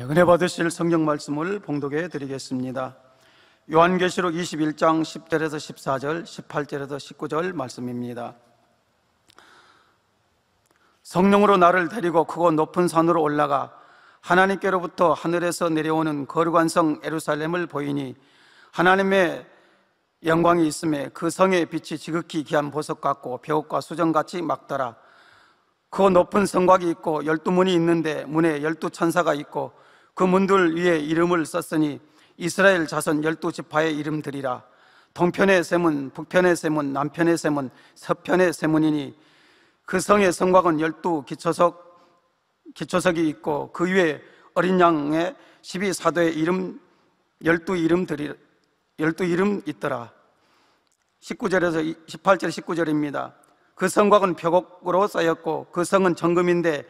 은혜 받으실 성경 말씀을 봉독해 드리겠습니다. 요한계시록 21장 10절에서 14절, 18절에서 19절 말씀입니다. 성령으로 나를 데리고 크고 높은 산으로 올라가 하나님께로부터 하늘에서 내려오는 거룩한 성 예루살렘을 보이니 하나님의 영광이 있음에 그 성의 빛이 지극히 귀한 보석 같고 벽과 수정같이 막더라. 그 높은 성곽이 있고 12문이 있는데 문에 12천사가 있고 그 문들 위에 이름을 썼으니 이스라엘 자손 12지파의 이름들이라. 동편의 세문, 북편의 세문, 남편의 세문, 서편의 세문이니 그 성의 성곽은 12기초석이 있고 그 위에 어린 양의 12사도의 이름 12이름 있더라. 18절 19절입니다. 그 성곽은 벽옥으로 쌓였고 그 성은 정금인데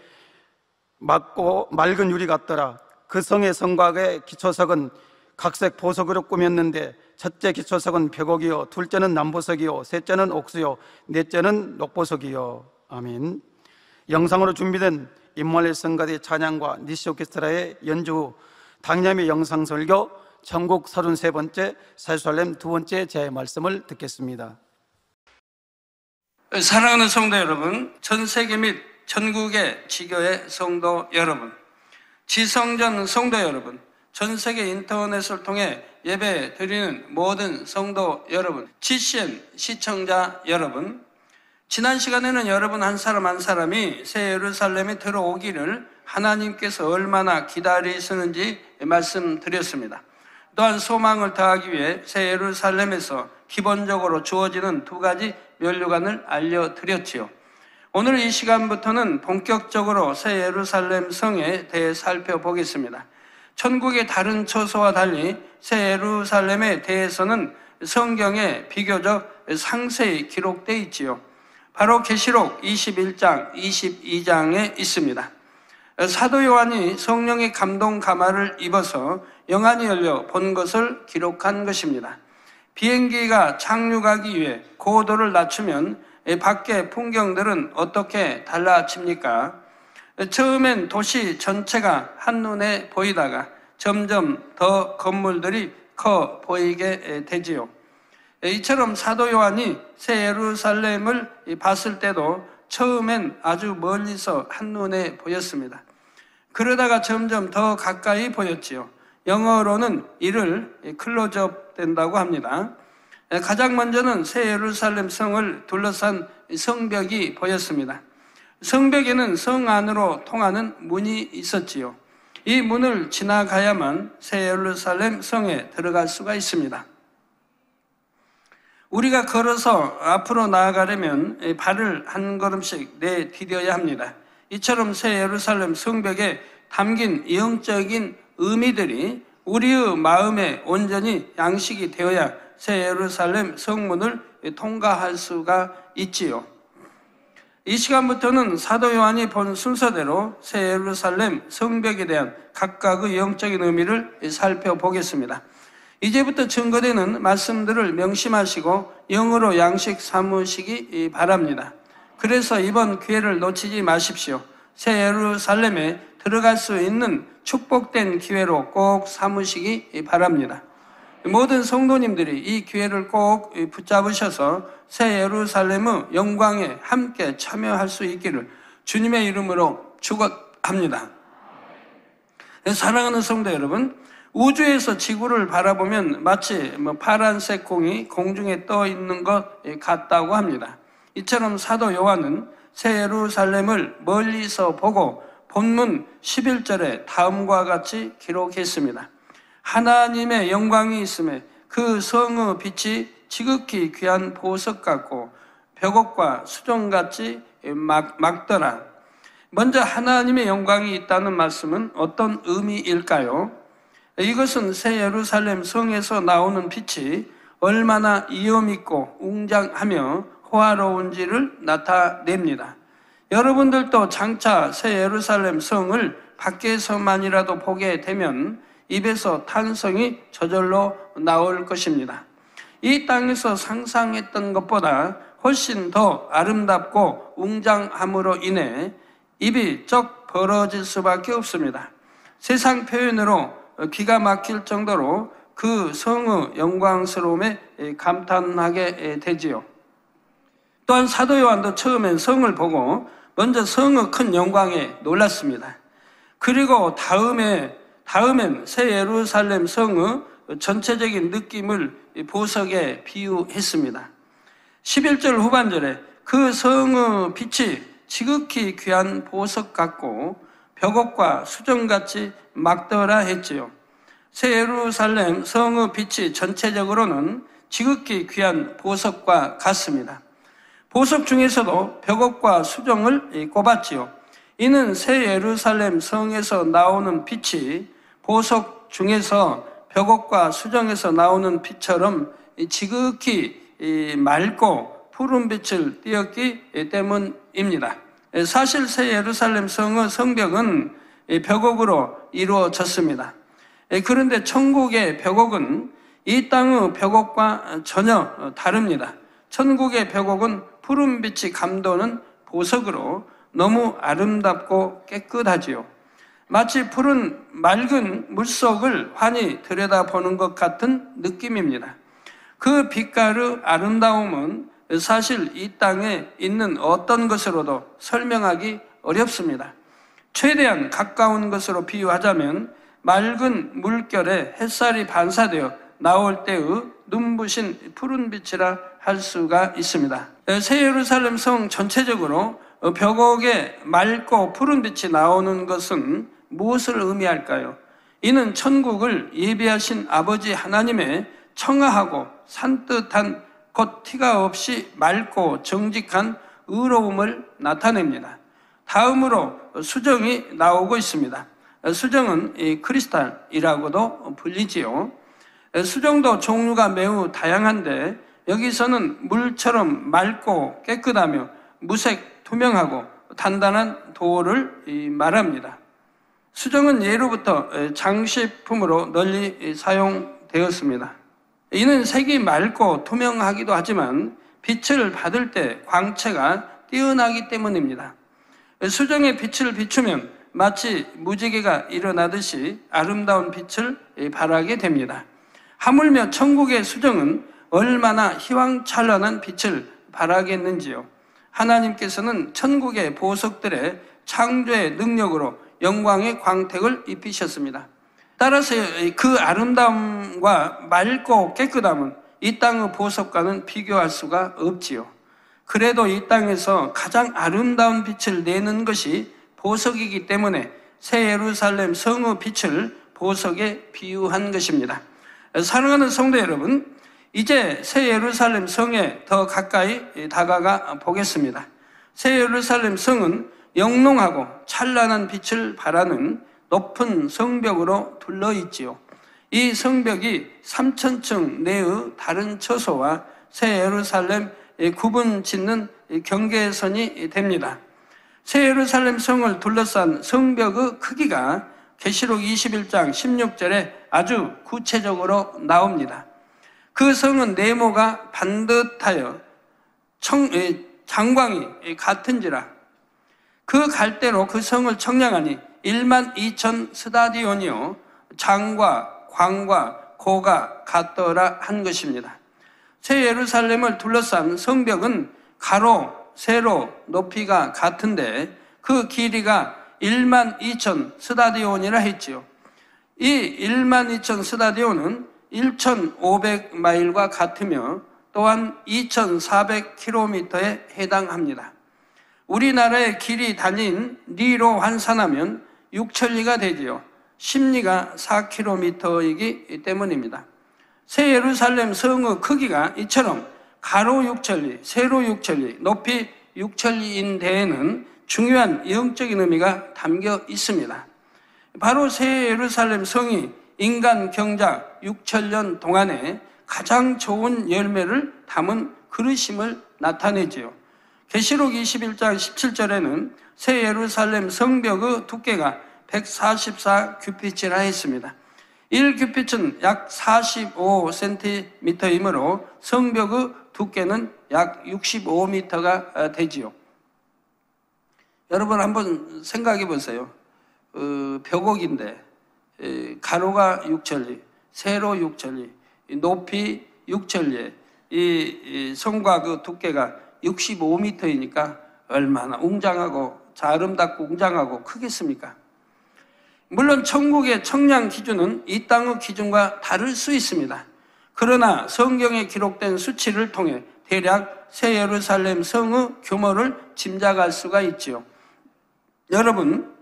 맑은 유리 같더라. 그 성의 성곽의 기초석은 각색 보석으로 꾸몄는데 첫째 기초석은 벽옥이요, 둘째는 남보석이요, 셋째는 옥수요, 넷째는 녹보석이요. 아멘. 영상으로 준비된 임마누엘 성가대 찬양과 니시 오케스트라의 연주 후 당념의 영상 설교 천국 33번째 예루살렘 2번째 제 말씀을 듣겠습니다. 사랑하는 성도 여러분, 전 세계 및 전국의 지교회 성도 여러분, 지성전 성도 여러분, 전 세계 인터넷을 통해 예배 드리는 모든 성도 여러분, GCN 시청자 여러분, 지난 시간에는 여러분 한 사람 한 사람이 새 예루살렘에 들어오기를 하나님께서 얼마나 기다리시는지 말씀드렸습니다. 또한 소망을 더하기 위해 새 예루살렘에서 기본적으로 주어지는 두 가지 면류관을 알려드렸지요. 오늘 이 시간부터는 본격적으로 새 예루살렘 성에 대해 살펴보겠습니다. 천국의 다른 처소와 달리 새 예루살렘에 대해서는 성경에 비교적 상세히 기록되어 있지요. 바로 계시록 21장, 22장에 있습니다. 사도 요한이 성령의 감동 가마를 입어서 영안이 열려 본 것을 기록한 것입니다. 비행기가 착륙하기 위해 고도를 낮추면 밖의 풍경들은 어떻게 달라집니까? 처음엔 도시 전체가 한눈에 보이다가 점점 더 건물들이 커 보이게 되지요. 이처럼 사도 요한이 새 예루살렘을 봤을 때도 처음엔 아주 멀리서 한눈에 보였습니다. 그러다가 점점 더 가까이 보였지요. 영어로는 이를 클로즈업 된다고 합니다. 가장 먼저는 새 예루살렘 성을 둘러싼 성벽이 보였습니다. 성벽에는 성 안으로 통하는 문이 있었지요. 이 문을 지나가야만 새 예루살렘 성에 들어갈 수가 있습니다. 우리가 걸어서 앞으로 나아가려면 발을 한 걸음씩 내디뎌야 합니다. 이처럼 새 예루살렘 성벽에 담긴 영적인 의미들이 우리의 마음에 온전히 양식이 되어야 새 예루살렘 성문을 통과할 수가 있지요. 이 시간부터는 사도 요한이 본 순서대로 새 예루살렘 성벽에 대한 각각의 영적인 의미를 살펴보겠습니다. 이제부터 증거되는 말씀들을 명심하시고 영어로 양식 삼으시기 바랍니다. 그래서 이번 기회를 놓치지 마십시오. 새 예루살렘에 들어갈 수 있는 축복된 기회로 꼭 삼으시기 바랍니다. 모든 성도님들이 이 기회를 꼭 붙잡으셔서 새 예루살렘의 영광에 함께 참여할 수 있기를 주님의 이름으로 축원합니다. 사랑하는 성도 여러분, 우주에서 지구를 바라보면 마치 파란색 공이 공중에 떠 있는 것 같다고 합니다. 이처럼 사도 요한은 새 예루살렘을 멀리서 보고 본문 11절에 다음과 같이 기록했습니다. 하나님의 영광이 있음에 그 성의 빛이 지극히 귀한 보석 같고 벽옥과 수정같이 막더라. 먼저 하나님의 영광이 있다는 말씀은 어떤 의미일까요? 이것은 새 예루살렘 성에서 나오는 빛이 얼마나 위엄있고 웅장하며 호화로운지를 나타냅니다. 여러분들도 장차 새 예루살렘 성을 밖에서만이라도 보게 되면 입에서 탄성이 저절로 나올 것입니다. 이 땅에서 상상했던 것보다 훨씬 더 아름답고 웅장함으로 인해 입이 쩍 벌어질 수밖에 없습니다. 세상 표현으로 기가 막힐 정도로 그 성의 영광스러움에 감탄하게 되지요. 또한 사도 요한도 처음엔 성을 보고 먼저 성의 큰 영광에 놀랐습니다. 그리고 다음엔 새 예루살렘 성의 전체적인 느낌을 보석에 비유했습니다. 11절 후반절에 그 성의 빛이 지극히 귀한 보석 같고 벽옥과 수정같이 막더라 했지요. 새 예루살렘 성의 빛이 전체적으로는 지극히 귀한 보석과 같습니다. 보석 중에서도 벽옥과 수정을 꼽았지요. 이는 새 예루살렘 성에서 나오는 빛이 보석 중에서 벽옥과 수정에서 나오는 빛처럼 지극히 맑고 푸른 빛을 띠었기 때문입니다. 사실 새 예루살렘 성의 성벽은 벽옥으로 이루어졌습니다. 그런데 천국의 벽옥은 이 땅의 벽옥과 전혀 다릅니다. 천국의 벽옥은 푸른 빛이 감도는 보석으로 너무 아름답고 깨끗하지요. 마치 푸른 맑은 물속을 환히 들여다보는 것 같은 느낌입니다. 그 빛깔의 아름다움은 사실 이 땅에 있는 어떤 것으로도 설명하기 어렵습니다. 최대한 가까운 것으로 비유하자면 맑은 물결에 햇살이 반사되어 나올 때의 눈부신 푸른 빛이라 할 수가 있습니다. 새 예루살렘 성 전체적으로 벽옥에 맑고 푸른 빛이 나오는 것은 무엇을 의미할까요? 이는 천국을 예비하신 아버지 하나님의 청아하고 산뜻한 곧 티가 없이 맑고 정직한 의로움을 나타냅니다. 다음으로 수정이 나오고 있습니다. 수정은 크리스탈이라고도 불리지요. 수정도 종류가 매우 다양한데 여기서는 물처럼 맑고 깨끗하며 무색, 투명하고 단단한 돌을 말합니다. 수정은 예로부터 장식품으로 널리 사용되었습니다. 이는 색이 맑고 투명하기도 하지만 빛을 받을 때 광채가 뛰어나기 때문입니다. 수정의 빛을 비추면 마치 무지개가 일어나듯이 아름다운 빛을 발하게 됩니다. 하물며 천국의 수정은 얼마나 희왕찬란한 빛을 발하겠는지요. 하나님께서는 천국의 보석들의 창조의 능력으로 영광의 광택을 입히셨습니다. 따라서 그 아름다움과 맑고 깨끗함은 이 땅의 보석과는 비교할 수가 없지요. 그래도 이 땅에서 가장 아름다운 빛을 내는 것이 보석이기 때문에 새 예루살렘 성의 빛을 보석에 비유한 것입니다. 사랑하는 성도 여러분, 이제 새 예루살렘 성에 더 가까이 다가가 보겠습니다. 새 예루살렘 성은 영롱하고 찬란한 빛을 발하는 높은 성벽으로 둘러있지요. 이 성벽이 3000층 내의 다른 처소와 새 예루살렘 구분 짓는 경계선이 됩니다. 새 예루살렘 성을 둘러싼 성벽의 크기가 계시록 21장 16절에 아주 구체적으로 나옵니다. 그 성은 네모가 반듯하여 장광이 같은지라 그 갈대로 그 성을 청량하니 12000 스타디온이요 장과 광과 고가 같더라 한 것입니다. 새 예루살렘을 둘러싼 성벽은 가로, 세로, 높이가 같은데 그 길이가 12000 스타디온이라 했지요. 이 12000 스타디온은 1500마일과 같으며 또한 2400km에 해당합니다. 우리나라의 길이 단위인 리로 환산하면 6천리가 되지요. 10리가 4km이기 때문입니다. 새 예루살렘 성의 크기가 이처럼 가로 6천리, 세로 6천리, 높이 6천리인 데에는 중요한 영적인 의미가 담겨 있습니다. 바로 새 예루살렘 성이 인간 경작 6천년 동안에 가장 좋은 열매를 담은 그릇임을 나타내지요. 계시록 21장 17절에는 새 예루살렘 성벽의 두께가 144규빗이라 했습니다. 1규빗은 약 45cm이므로 성벽의 두께는 약 65m가 되지요. 여러분 한번 생각해 보세요. 벽옥인데 가로가 6천리, 세로 6천리, 높이 6천리, 이 성과 그 두께가 65m이니까 얼마나 웅장하고 아름답고 웅장하고 크겠습니까? 물론 천국의 청량 기준은 이 땅의 기준과 다를 수 있습니다. 그러나 성경에 기록된 수치를 통해 대략 새 예루살렘 성의 규모를 짐작할 수가 있지요. 여러분,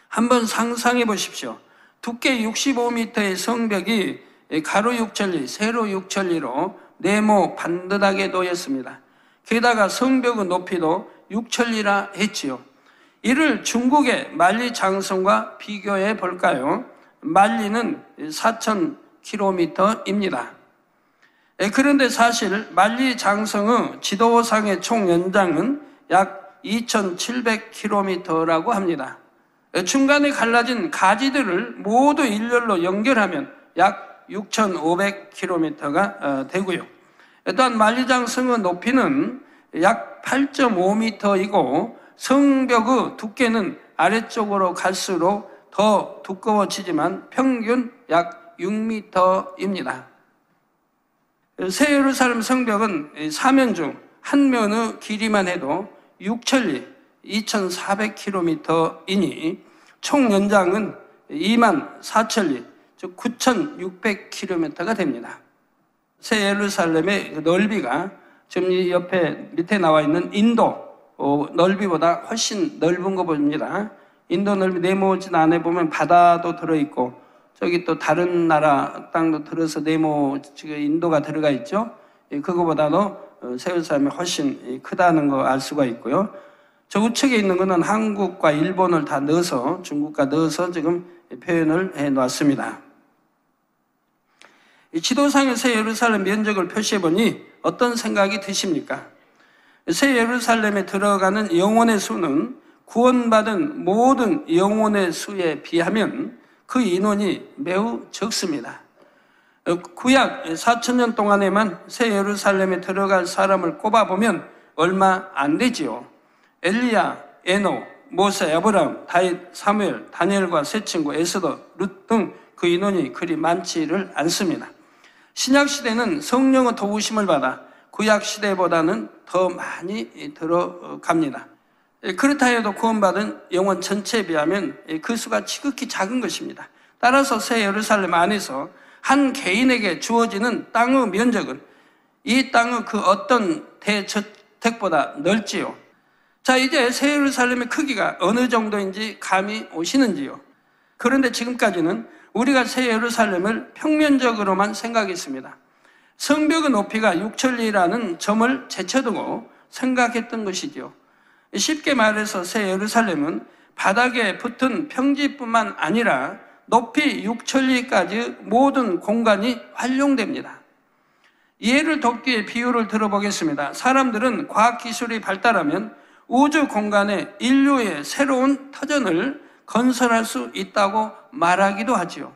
한번 상상해 보십시오. 두께 65m의 성벽이 가로 6천리, 세로 6천리로 네모 반듯하게 놓였습니다. 게다가 성벽의 높이도 6천리라 했지요. 이를 중국의 만리장성과 비교해 볼까요? 만리는 4,000km입니다. 그런데 사실 만리장성의 지도상의 총 연장은 약 2,700km라고 합니다. 중간에 갈라진 가지들을 모두 일렬로 연결하면 약 6,500km가 되고요. 또한 만리장성의 높이는 약 8.5m이고 성벽의 두께는 아래쪽으로 갈수록 더 두꺼워지지만 평균 약 6m입니다. 새 예루살렘 성벽은 사면 중 한 면의 길이만 해도 6천리, 2,400km이니 총 연장은 24,000리, 즉 9,600km가 됩니다. 새 예루살렘의 넓이가 지금 이 옆에 밑에 나와 있는 인도 넓이보다 훨씬 넓은 거 보입니다. 인도 넓이 네모진 안에 보면 바다도 들어있고 저기 또 다른 나라 땅도 들어서 네모 지금 인도가 들어가 있죠. 그거보다도 새 예루살렘이 훨씬 크다는 거 알 수가 있고요. 저 우측에 있는 거는 한국과 일본을 다 넣어서 중국과 넣어서 지금 표현을 해 놨습니다. 이 지도상의 새 예루살렘 면적을 표시해 보니 어떤 생각이 드십니까? 새 예루살렘에 들어가는 영혼의 수는 구원받은 모든 영혼의 수에 비하면 그 인원이 매우 적습니다. 구약 4,000년 동안에만 새 예루살렘에 들어갈 사람을 꼽아보면 얼마 안 되지요. 엘리야, 에노, 모세, 아브라함, 다윗, 사무엘, 다니엘과 세 친구, 에스더, 룻 등 그 인원이 그리 많지를 않습니다. 신약시대는 성령의 도우심을 받아 구약시대보다는 더 많이 들어갑니다. 그렇다 해도 구원받은 영혼 전체에 비하면 그 수가 지극히 작은 것입니다. 따라서 새 예루살렘 안에서 한 개인에게 주어지는 땅의 면적은 이 땅의 그 어떤 대저택보다 넓지요. 자, 이제 새 예루살렘의 크기가 어느 정도인지 감이 오시는지요? 그런데 지금까지는 우리가 새 예루살렘을 평면적으로만 생각했습니다. 성벽의 높이가 6천리라는 점을 제쳐두고 생각했던 것이죠. 쉽게 말해서 새 예루살렘은 바닥에 붙은 평지뿐만 아니라 높이 6천리까지 모든 공간이 활용됩니다. 이해를 돕기 위해 비유를 들어보겠습니다. 사람들은 과학기술이 발달하면 우주 공간에 인류의 새로운 터전을 건설할 수 있다고 말하기도 하지요.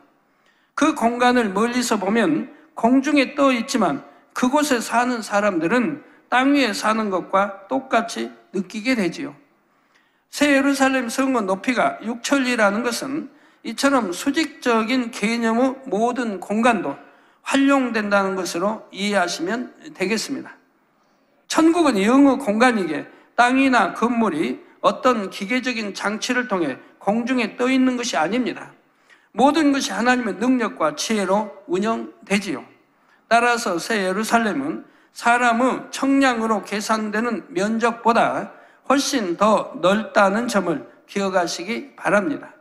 그 공간을 멀리서 보면 공중에 떠 있지만 그곳에 사는 사람들은 땅 위에 사는 것과 똑같이 느끼게 되지요. 새 예루살렘 성의 높이가 6천리라는 것은 이처럼 수직적인 개념의 모든 공간도 활용된다는 것으로 이해하시면 되겠습니다. 천국은 영의 공간이기에 땅이나 건물이 어떤 기계적인 장치를 통해 공중에 떠 있는 것이 아닙니다. 모든 것이 하나님의 능력과 지혜로 운영되지요. 따라서 새 예루살렘은 사람의 청량으로 계산되는 면적보다 훨씬 더 넓다는 점을 기억하시기 바랍니다.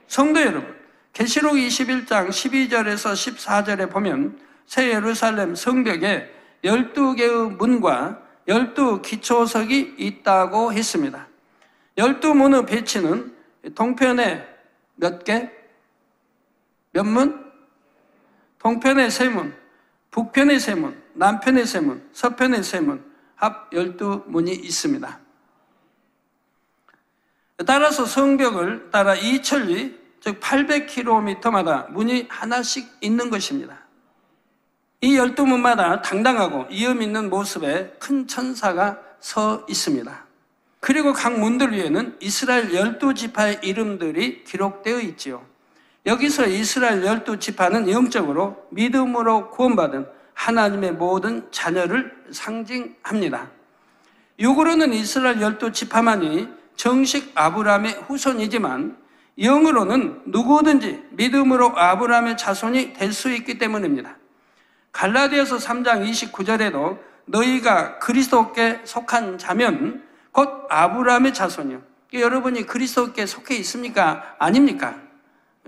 성도 여러분, 계시록 21장 12절에서 14절에 보면 새 예루살렘 성벽에 12개의 문과 12기초석이 있다고 했습니다. 12문의 배치는 동편에 몇 개? 몇 문? 동편에 3문, 북편에 3문, 남편에 3문, 서편에 3문, 합 12문이 있습니다. 따라서 성벽을 따라 2천리, 즉 800km마다 문이 하나씩 있는 것입니다. 이 12문마다 당당하고 위험 있는 모습의 큰 천사가 서 있습니다. 그리고 각 문들 위에는 이스라엘 12지파의 이름들이 기록되어 있지요. 여기서 이스라엘 12지파는 영적으로 믿음으로 구원받은 하나님의 모든 자녀를 상징합니다. 육으로는 이스라엘 12지파만이 정식 아브라함의 후손이지만 영으로는 누구든지 믿음으로 아브라함의 자손이 될 수 있기 때문입니다. 갈라디아서 3장 29절에도 너희가 그리스도께 속한 자면 곧 아브라함의 자손이요. 여러분이 그리스도께 속해 있습니까? 아닙니까?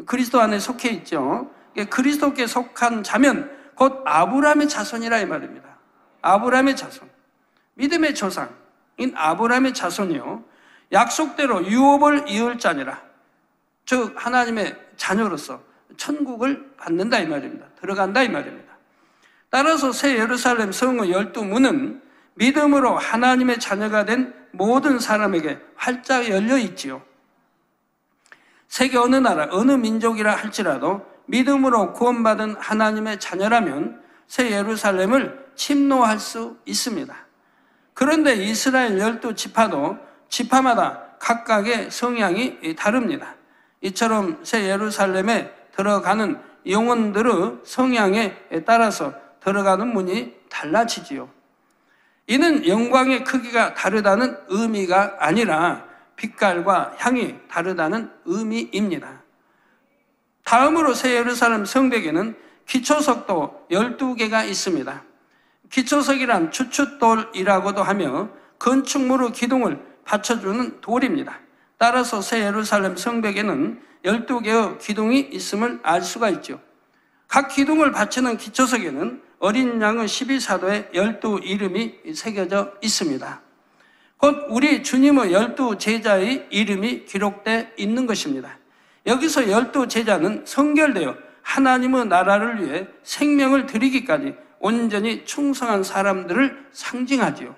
그리스도 안에 속해 있죠. 그리스도께 속한 자면 곧 아브라함의 자손이라 이 말입니다. 아브라함의 자손, 믿음의 조상인 아브라함의 자손이요, 약속대로 유업을 이을 자니라. 즉 하나님의 자녀로서 천국을 받는다 이 말입니다. 들어간다 이 말입니다. 따라서 새 예루살렘 성의 12문은 믿음으로 하나님의 자녀가 된 모든 사람에게 활짝 열려 있지요. 세계 어느 나라, 어느 민족이라 할지라도 믿음으로 구원받은 하나님의 자녀라면 새 예루살렘을 침노할 수 있습니다. 그런데 이스라엘 12지파도 지파마다 각각의 성향이 다릅니다. 이처럼 새 예루살렘에 들어가는 영혼들의 성향에 따라서 들어가는 문이 달라지지요. 이는 영광의 크기가 다르다는 의미가 아니라 빛깔과 향이 다르다는 의미입니다. 다음으로 새 예루살렘 성벽에는 기초석도 12개가 있습니다. 기초석이란 추춧돌이라고도 하며 건축물의 기둥을 받쳐주는 돌입니다. 따라서 새 예루살렘 성벽에는 12개의 기둥이 있음을 알 수가 있죠. 각 기둥을 받치는 기초석에는 어린 양의 12사도의 12 이름이 새겨져 있습니다. 곧 우리 주님의 12 제자의 이름이 기록되어 있는 것입니다. 여기서 12 제자는 성결되어 하나님의 나라를 위해 생명을 드리기까지 온전히 충성한 사람들을 상징하지요.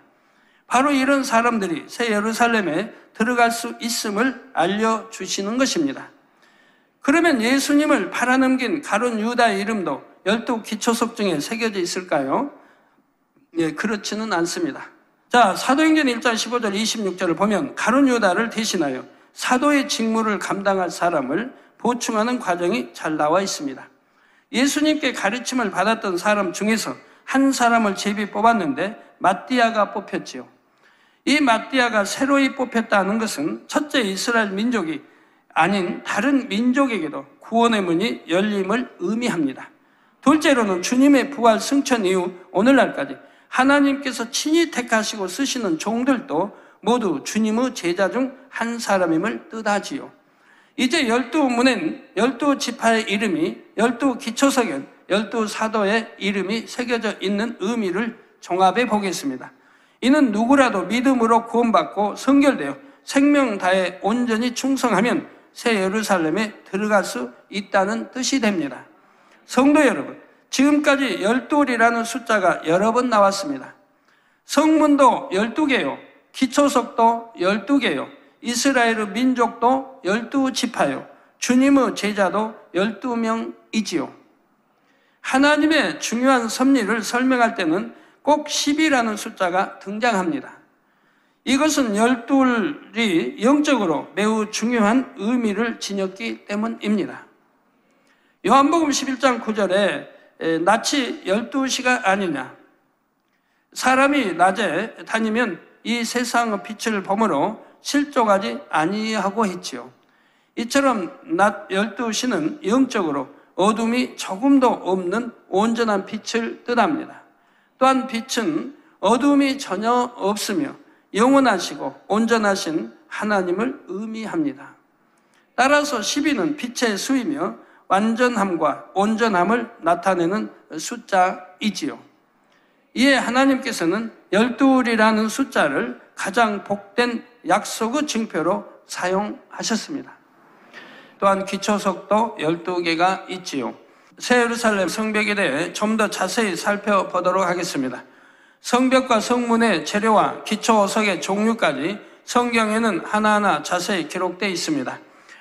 바로 이런 사람들이 새 예루살렘에 들어갈 수 있음을 알려주시는 것입니다. 그러면 예수님을 팔아넘긴 가룟 유다의 이름도 12 기초석 중에 새겨져 있을까요? 예, 그렇지는 않습니다. 자, 사도행전 1장 15절 26절을 보면 가룟 유다를 대신하여 사도의 직무를 감당할 사람을 보충하는 과정이 잘 나와 있습니다. 예수님께 가르침을 받았던 사람 중에서 한 사람을 제비 뽑았는데 마띠아가 뽑혔지요. 이 마띠아가 새로이 뽑혔다는 것은 첫째 이스라엘 민족이 아닌 다른 민족에게도 구원의 문이 열림을 의미합니다. 둘째로는 주님의 부활 승천 이후 오늘날까지 하나님께서 친히 택하시고 쓰시는 종들도 모두 주님의 제자 중 한 사람임을 뜻하지요. 이제 12문엔 12지파의 이름이 12기초석엔 12사도의 이름이 새겨져 있는 의미를 종합해 보겠습니다. 이는 누구라도 믿음으로 구원받고 성결되어 생명 다해 온전히 충성하면 새 예루살렘에 들어갈 수 있다는 뜻이 됩니다. 성도 여러분, 지금까지 12이라는 숫자가 여러 번 나왔습니다. 성문도 12개요. 기초석도 12개요. 이스라엘의 민족도 12지파요. 주님의 제자도 12명이지요. 하나님의 중요한 섭리를 설명할 때는 꼭 10이라는 숫자가 등장합니다. 이것은 12이 영적으로 매우 중요한 의미를 지녔기 때문입니다. 요한복음 11장 9절에 낯이 12시가 아니냐, 사람이 낮에 다니면 이 세상의 빛을 보므로 실족하지 아니하고 했지요. 이처럼 낮 12시는 영적으로 어둠이 조금도 없는 온전한 빛을 뜻합니다. 또한 빛은 어둠이 전혀 없으며 영원하시고 온전하신 하나님을 의미합니다. 따라서 12는 빛의 수이며 완전함과 온전함을 나타내는 숫자이지요. 이에 하나님께서는 12이라는 숫자를 가장 복된 약속의 징표로 사용하셨습니다. 또한 기초석도 12개가 있지요. 새 예루살렘 성벽에 대해 좀 더 자세히 살펴보도록 하겠습니다. 성벽과 성문의 재료와 기초석의 종류까지 성경에는 하나하나 자세히 기록되어 있습니다.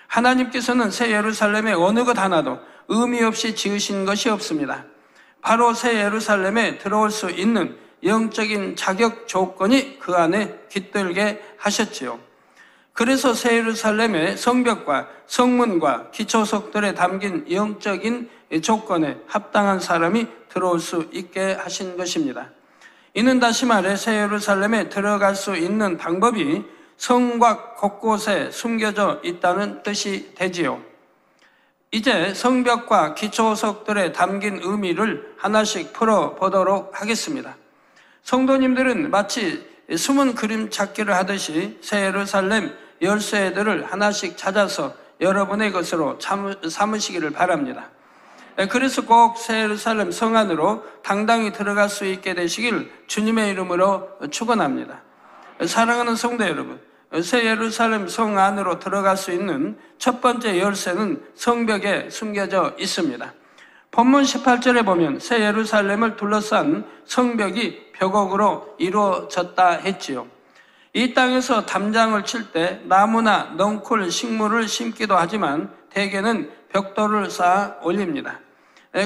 하나님께서는 새 예루살렘의 어느 것 하나도 의미 없이 지으신 것이 없습니다. 바로 새 예루살렘에 들어올 수 있는 영적인 자격 조건이 그 안에 깃들게 하셨지요. 그래서 새 예루살렘의 성벽과 성문과 기초석들에 담긴 영적인 조건에 합당한 사람이 들어올 수 있게 하신 것입니다. 이는 다시 말해 새 예루살렘에 들어갈 수 있는 방법이 성곽 곳곳에 숨겨져 있다는 뜻이 되지요. 이제 성벽과 기초석들에 담긴 의미를 하나씩 풀어보도록 하겠습니다. 성도님들은 마치 숨은 그림 찾기를 하듯이 새 예루살렘 열쇠들을 하나씩 찾아서 여러분의 것으로 삼으시기를 바랍니다. 그래서 꼭 새 예루살렘 성 안으로 당당히 들어갈 수 있게 되시길 주님의 이름으로 축원합니다. 사랑하는 성도 여러분, 새 예루살렘 성 안으로 들어갈 수 있는 첫 번째 열쇠는 성벽에 숨겨져 있습니다. 본문 18절에 보면 새 예루살렘을 둘러싼 성벽이 벽옥으로 이루어졌다 했지요. 이 땅에서 담장을 칠 때 나무나 넝쿨 식물을 심기도 하지만 대개는 벽돌을 쌓아 올립니다.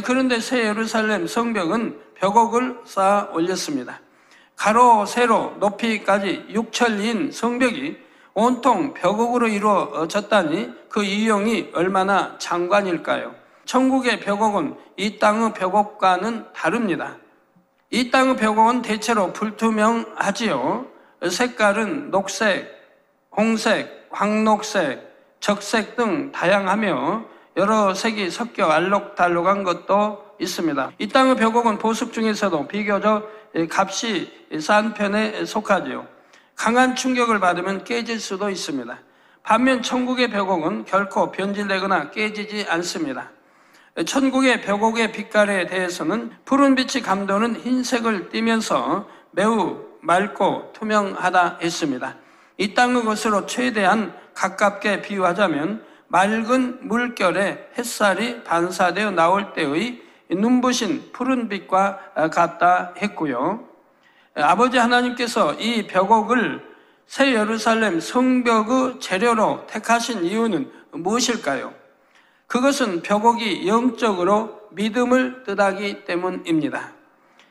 그런데 새 예루살렘 성벽은 벽옥을 쌓아 올렸습니다. 가로, 세로, 높이까지 6천리인 성벽이 온통 벽옥으로 이루어졌다니 그 이용이 얼마나 장관일까요? 천국의 벽옥은 이 땅의 벽옥과는 다릅니다. 이 땅의 벽옥은 대체로 불투명하지요. 색깔은 녹색, 홍색, 황록색, 적색 등 다양하며 여러 색이 섞여 알록달록한 것도 있습니다. 이 땅의 벽옥은 보석 중에서도 비교적 값이 싼 편에 속하지요. 강한 충격을 받으면 깨질 수도 있습니다. 반면 천국의 벽옥은 결코 변질되거나 깨지지 않습니다. 천국의 벽옥의 빛깔에 대해서는 푸른 빛이 감도는 흰색을 띠면서 매우 맑고 투명하다 했습니다. 이 땅의 것으로 최대한 가깝게 비유하자면 맑은 물결에 햇살이 반사되어 나올 때의 눈부신 푸른 빛과 같다 했고요. 아버지 하나님께서 이 벽옥을 새 예루살렘 성벽의 재료로 택하신 이유는 무엇일까요? 그것은 벽옥이 영적으로 믿음을 뜻하기 때문입니다.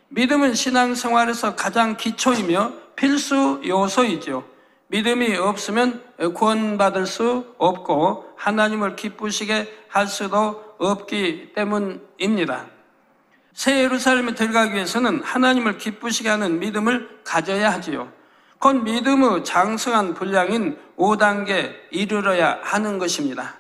믿음은 신앙생활에서 가장 기초이며 필수 요소이죠. 믿음이 없으면 구원받을 수 없고 하나님을 기쁘시게 할 수도 없기 때문입니다. 새 예루살렘에 들어가기 위해서는 하나님을 기쁘시게 하는 믿음을 가져야 하지요. 곧 믿음의 장성한 분량인 5단계에 이르러야 하는 것입니다.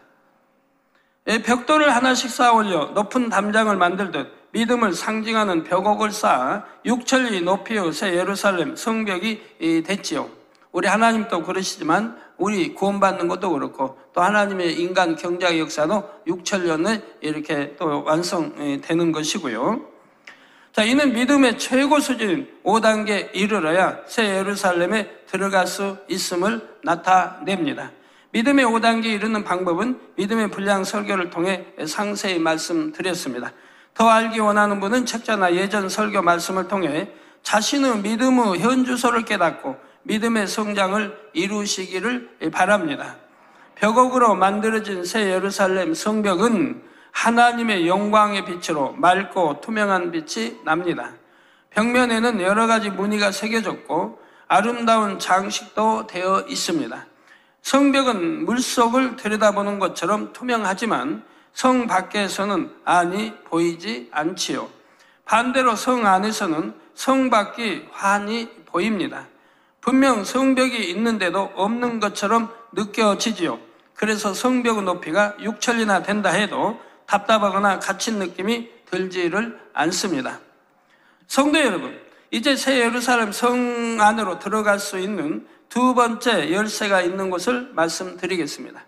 벽돌을 하나씩 쌓아 올려 높은 담장을 만들듯 믿음을 상징하는 벽옥을 쌓아 6천리 높이의 새 예루살렘 성벽이 됐지요. 우리 하나님도 그러시지만 우리 구원받는 것도 그렇고 또 하나님의 인간 경작의 역사도 6천년에 이렇게 또 완성되는 것이고요. 자, 이는 믿음의 최고 수준인 5단계에 이르러야 새 예루살렘에 들어갈 수 있음을 나타냅니다. 믿음의 5단계에 이르는 방법은 믿음의 분량 설교를 통해 상세히 말씀드렸습니다. 더 알기 원하는 분은 책자나 예전 설교 말씀을 통해 자신의 믿음의 현주소를 깨닫고 믿음의 성장을 이루시기를 바랍니다. 벽옥으로 만들어진 새 예루살렘 성벽은 하나님의 영광의 빛으로 맑고 투명한 빛이 납니다. 벽면에는 여러 가지 무늬가 새겨졌고 아름다운 장식도 되어 있습니다. 성벽은 물속을 들여다보는 것처럼 투명하지만 성 밖에서는 안이 보이지 않지요. 반대로 성 안에서는 성 밖이 환히 보입니다. 분명 성벽이 있는데도 없는 것처럼 느껴지지요. 그래서 성벽의 높이가 6천리나 된다 해도 답답하거나 갇힌 느낌이 들지를 않습니다. 성도 여러분, 이제 새 예루살렘 성 안으로 들어갈 수 있는 두 번째 열쇠가 있는 곳을 말씀드리겠습니다.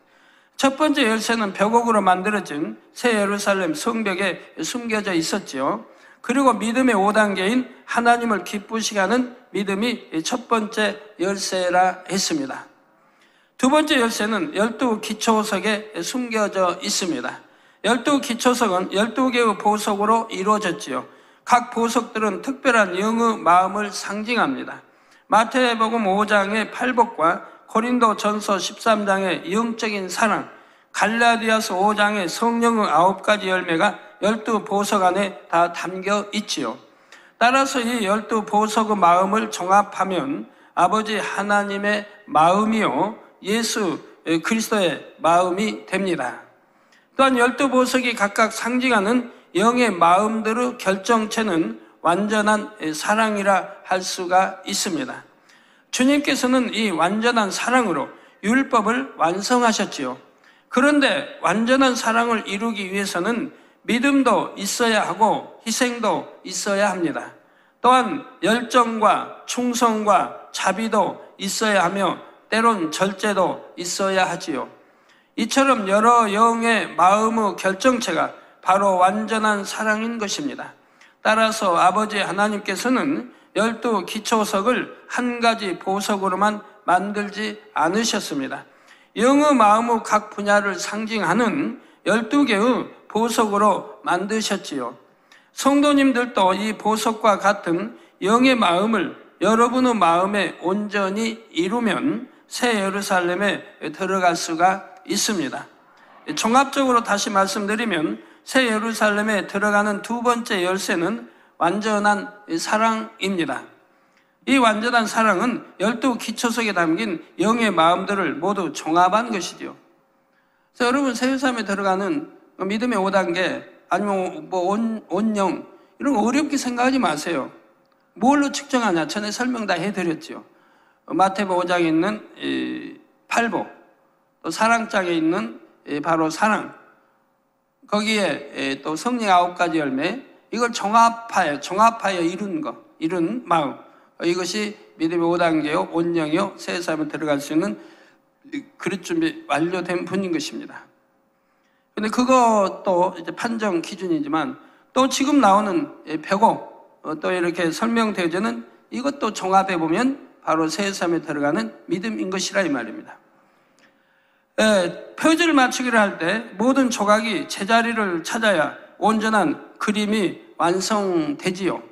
첫 번째 열쇠는 벽옥으로 만들어진 새 예루살렘 성벽에 숨겨져 있었지요. 그리고 믿음의 5단계인 하나님을 기쁘시게 하는 믿음이 첫 번째 열쇠라 했습니다. 두 번째 열쇠는 12 기초석에 숨겨져 있습니다. 12 기초석은 12개의 보석으로 이루어졌지요. 각 보석들은 특별한 영의 마음을 상징합니다. 마태복음 5장의 팔복과 고린도전서 13장의 영적인 사랑, 갈라디아서 5장의 성령의 9가지 열매가 12 보석 안에 다 담겨 있지요. 따라서 이 12 보석의 마음을 종합하면 아버지 하나님의 마음이요 예수 그리스도의 마음이 됩니다. 또한 12보석이 각각 상징하는 영의 마음대로 결정체는 완전한 사랑이라 할 수가 있습니다. 주님께서는 이 완전한 사랑으로 율법을 완성하셨지요. 그런데 완전한 사랑을 이루기 위해서는 믿음도 있어야 하고 희생도 있어야 합니다. 또한 열정과 충성과 자비도 있어야 하며 때론 절제도 있어야 하지요. 이처럼 여러 영의 마음의 결정체가 바로 완전한 사랑인 것입니다. 따라서 아버지 하나님께서는 12기초석을 한 가지 보석으로만 만들지 않으셨습니다. 영의 마음의 각 분야를 상징하는 12개의 보석으로 만드셨지요. 성도님들도 이 보석과 같은 영의 마음을 여러분의 마음에 온전히 이루면 새 예루살렘에 들어갈 수가 있습니다. 종합적으로 다시 말씀드리면 새 예루살렘에 들어가는 두 번째 열쇠는 완전한 사랑입니다. 이 완전한 사랑은 12기초석에 담긴 영의 마음들을 모두 종합한 것이죠. 그래서 여러분 새 예루살렘에 들어가는 믿음의 5단계 아니면 온영 이런 거 어렵게 생각하지 마세요. 뭘로 측정하냐? 전에 설명 다 해드렸죠. 마태복음 5장에 있는 8복, 또 사랑장에 있는 바로 사랑, 거기에 또 성령 9가지 열매, 이걸 종합하여 이룬 마음, 이것이 믿음의 5단계요, 온영이요, 새 예루살렘에 들어갈 수 있는 그릇 준비 완료된 분인 것입니다. 근데 그것도 이제 판정 기준이지만 또 지금 나오는 벽옥, 또 이렇게 설명되어지는 이것도 종합해 보면 바로 새 예루살렘에 들어가는 믿음인 것이라 이 말입니다. 표지를 맞추기를 할 때 모든 조각이 제자리를 찾아야 온전한 그림이 완성되지요.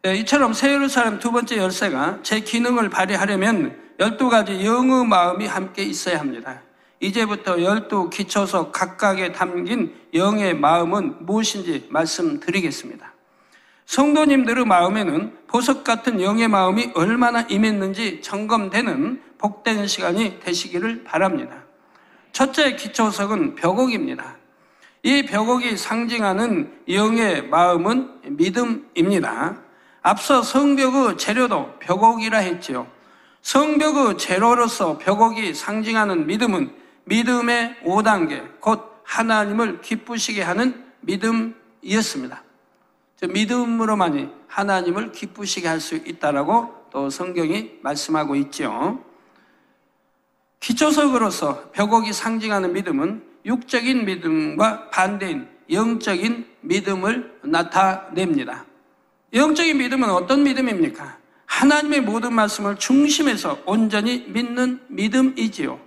이처럼 새 예루살렘 두 번째 열쇠가 제 기능을 발휘하려면 12가지 영의 마음이 함께 있어야 합니다. 이제부터 12기초석 각각에 담긴 영의 마음은 무엇인지 말씀드리겠습니다. 성도님들의 마음에는 보석 같은 영의 마음이 얼마나 임했는지 점검되는 복된 시간이 되시기를 바랍니다. 첫째 기초석은 벽옥입니다. 이 벽옥이 상징하는 영의 마음은 믿음입니다. 앞서 성벽의 재료도 벽옥이라 했지요. 성벽의 재료로서 벽옥이 상징하는 믿음은 믿음의 5단계, 곧 하나님을 기쁘시게 하는 믿음이었습니다. 믿음으로만이 하나님을 기쁘시게 할 수 있다라고 또 성경이 말씀하고 있죠. 기초석으로서 벽옥이 상징하는 믿음은 육적인 믿음과 반대인 영적인 믿음을 나타냅니다. 영적인 믿음은 어떤 믿음입니까? 하나님의 모든 말씀을 중심에서 온전히 믿는 믿음이지요.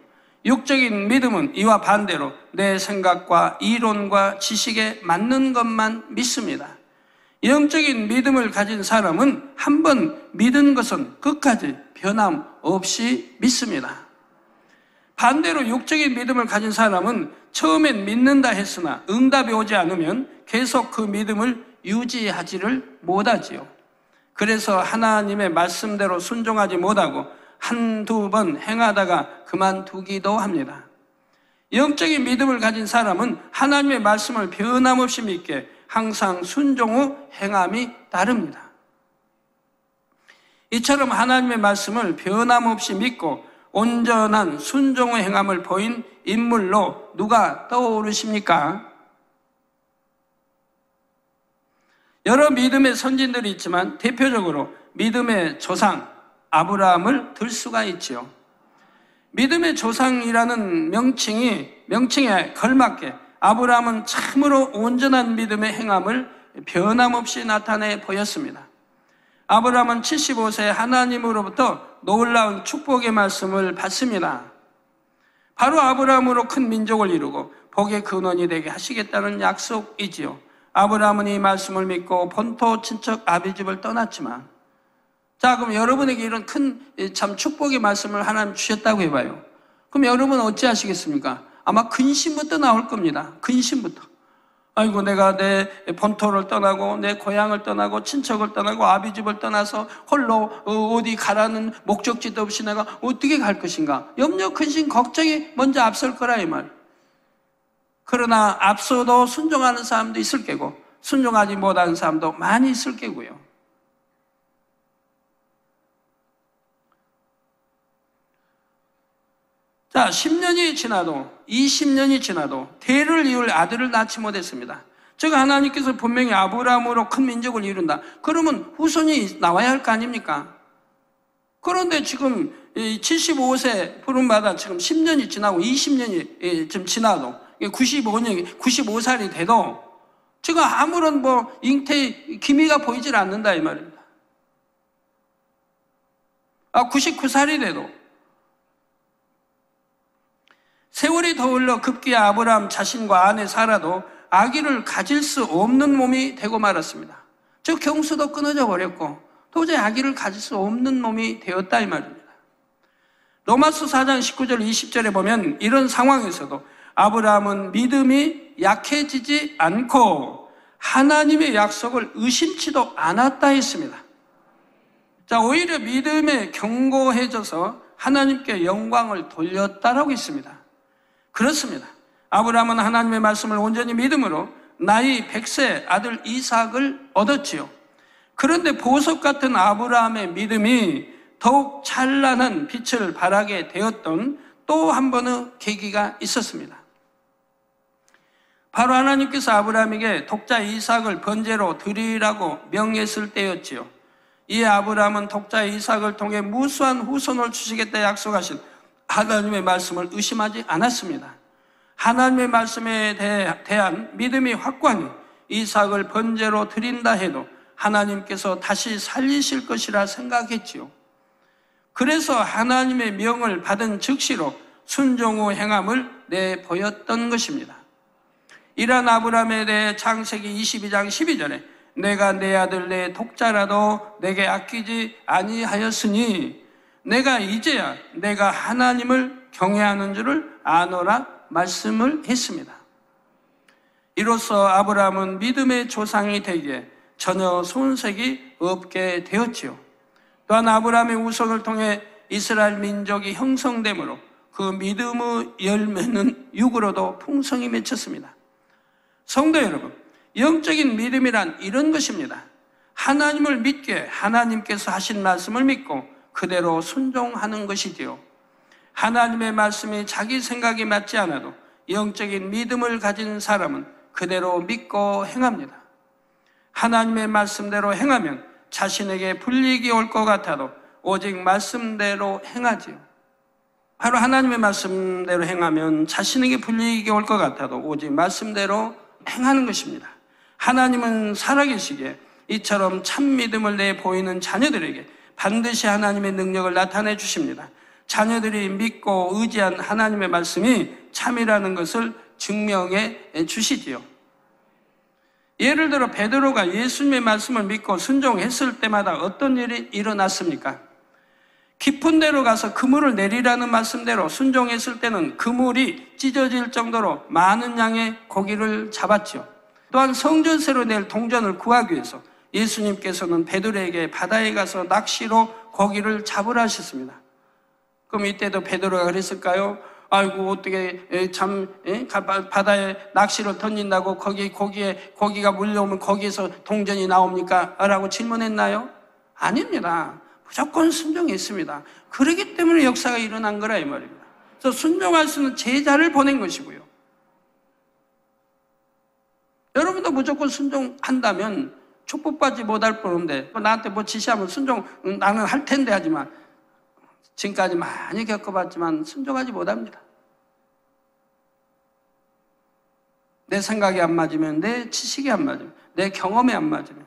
육적인 믿음은 이와 반대로 내 생각과 이론과 지식에 맞는 것만 믿습니다. 영적인 믿음을 가진 사람은 한번 믿은 것은 끝까지 변함없이 믿습니다. 반대로 육적인 믿음을 가진 사람은 처음엔 믿는다 했으나 응답이 오지 않으면 계속 그 믿음을 유지하지를 못하지요. 그래서 하나님의 말씀대로 순종하지 못하고 한두 번 행하다가 그만두기도 합니다. 영적인 믿음을 가진 사람은 하나님의 말씀을 변함없이 믿게 항상 순종 후 행함이 따릅니다. 이처럼 하나님의 말씀을 변함없이 믿고 온전한 순종 후 행함을 보인 인물로 누가 떠오르십니까? 여러 믿음의 선진들이 있지만 대표적으로 믿음의 조상 아브라함을 들 수가 있지요. 믿음의 조상이라는 명칭에 걸맞게 아브라함은 참으로 온전한 믿음의 행함을 변함없이 나타내 보였습니다. 아브라함은 75세에 하나님으로부터 놀라운 축복의 말씀을 받습니다. 바로 아브라함으로 큰 민족을 이루고 복의 근원이 되게 하시겠다는 약속이지요. 아브라함은 이 말씀을 믿고 본토 친척 아비집을 떠났지만, 자, 그럼 여러분에게 이런 큰 참 축복의 말씀을 하나님 주셨다고 해봐요. 그럼 여러분은 어찌 하시겠습니까? 아마 근심부터 나올 겁니다. 근심부터. 아이고, 내가 내 본토를 떠나고 내 고향을 떠나고 친척을 떠나고 아비집을 떠나서 홀로 어디 가라는 목적지도 없이 내가 어떻게 갈 것인가? 염려, 근심, 걱정이 먼저 앞설 거라 이 말. 그러나 앞서도 순종하는 사람도 있을 게고 순종하지 못하는 사람도 많이 있을 게고요. 자, 10년이 지나도 20년이 지나도 대를 이을 아들을 낳지 못했습니다. 즉 하나님께서 분명히 아브라함으로 큰 민족을 이룬다. 그러면 후손이 나와야 할 거 아닙니까? 그런데 지금 75세 부름받아 지금 10년이 지나고 20년이 좀 지나도 95살이 돼도 지금 아무런 잉태의 기미가 보이질 않는다 이 말입니다. 99살이 돼도 세월이 더 흘러 급기야 아브라함 자신과 아내 사라도 아기를 가질 수 없는 몸이 되고 말았습니다. 즉 경수도 끊어져 버렸고 도저히 아기를 가질 수 없는 몸이 되었다 이 말입니다. 로마서 4장 19절 20절에 보면 이런 상황에서도 아브라함은 믿음이 약해지지 않고 하나님의 약속을 의심치도 않았다 했습니다. 자, 오히려 믿음에 견고해져서 하나님께 영광을 돌렸다라고 했습니다. 그렇습니다. 아브라함은 하나님의 말씀을 온전히 믿음으로 나이 100세 아들 이삭을 얻었지요. 그런데 보석 같은 아브라함의 믿음이 더욱 찬란한 빛을 발하게 되었던 또 한 번의 계기가 있었습니다. 바로 하나님께서 아브라함에게 독자 이삭을 번제로 드리라고 명했을 때였지요. 이에 아브라함은 독자 이삭을 통해 무수한 후손을 주시겠다 약속하신 하나님의 말씀을 의심하지 않았습니다. 하나님의 말씀에 대한 믿음이 확고하니 이삭을 번제로 드린다 해도 하나님께서 다시 살리실 것이라 생각했지요. 그래서 하나님의 명을 받은 즉시로 순종 후 행함을 내보였던 것입니다. 이러한 아브라함에 대해 창세기 22장 12절에 내가 내 아들 내 독자라도 내게 아끼지 아니하였으니 내가 이제야 내가 하나님을 경외하는 줄을 아노라 말씀을 했습니다. 이로써 아브라함은 믿음의 조상이 되기에 전혀 손색이 없게 되었지요. 또한 아브라함의 후손을 통해 이스라엘 민족이 형성되므로 그 믿음의 열매는 육으로도 풍성히 맺혔습니다. 성도 여러분, 영적인 믿음이란 이런 것입니다. 하나님을 믿기에 하나님께서 하신 말씀을 믿고 그대로 순종하는 것이지요. 하나님의 말씀이 자기 생각이 맞지 않아도 영적인 믿음을 가진 사람은 그대로 믿고 행합니다. 하나님의 말씀대로 행하면 자신에게 불이익이 올 것 같아도 오직 말씀대로 행하지요. 바로 하나님의 말씀대로 행하면 자신에게 불이익이 올 것 같아도 오직 말씀대로 행하는 것입니다. 하나님은 살아계시기에 이처럼 참 믿음을 내 보이는 자녀들에게 반드시 하나님의 능력을 나타내 주십니다. 자녀들이 믿고 의지한 하나님의 말씀이 참이라는 것을 증명해 주시지요. 예를 들어 베드로가 예수님의 말씀을 믿고 순종했을 때마다 어떤 일이 일어났습니까? 깊은 데로 가서 그물을 내리라는 말씀대로 순종했을 때는 그물이 찢어질 정도로 많은 양의 고기를 잡았죠. 또한 성전세로 낼 동전을 구하기 위해서 예수님께서는 베드로에게 바다에 가서 낚시로 고기를 잡으라 하셨습니다. 그럼 이때도 베드로가 그랬을까요? 아이고 어떻게 바다에 낚시를 던진다고 거기 고기가 물려오면 거기에서 동전이 나옵니까? 라고 질문했나요? 아닙니다. 무조건 순종했습니다. 그렇기 때문에 역사가 일어난 거라 이 말입니다. 그래서 순종할 수 있는 제자를 보낸 것이고요. 여러분도 무조건 순종한다면 축복받지 못할 뻔한데 나한테 뭐 지시하면 순종 나는 할 텐데 하지만 지금까지 많이 겪어봤지만 순종하지 못합니다. 내 생각이 안 맞으면, 내 지식이 안 맞으면, 내 경험이 안 맞으면.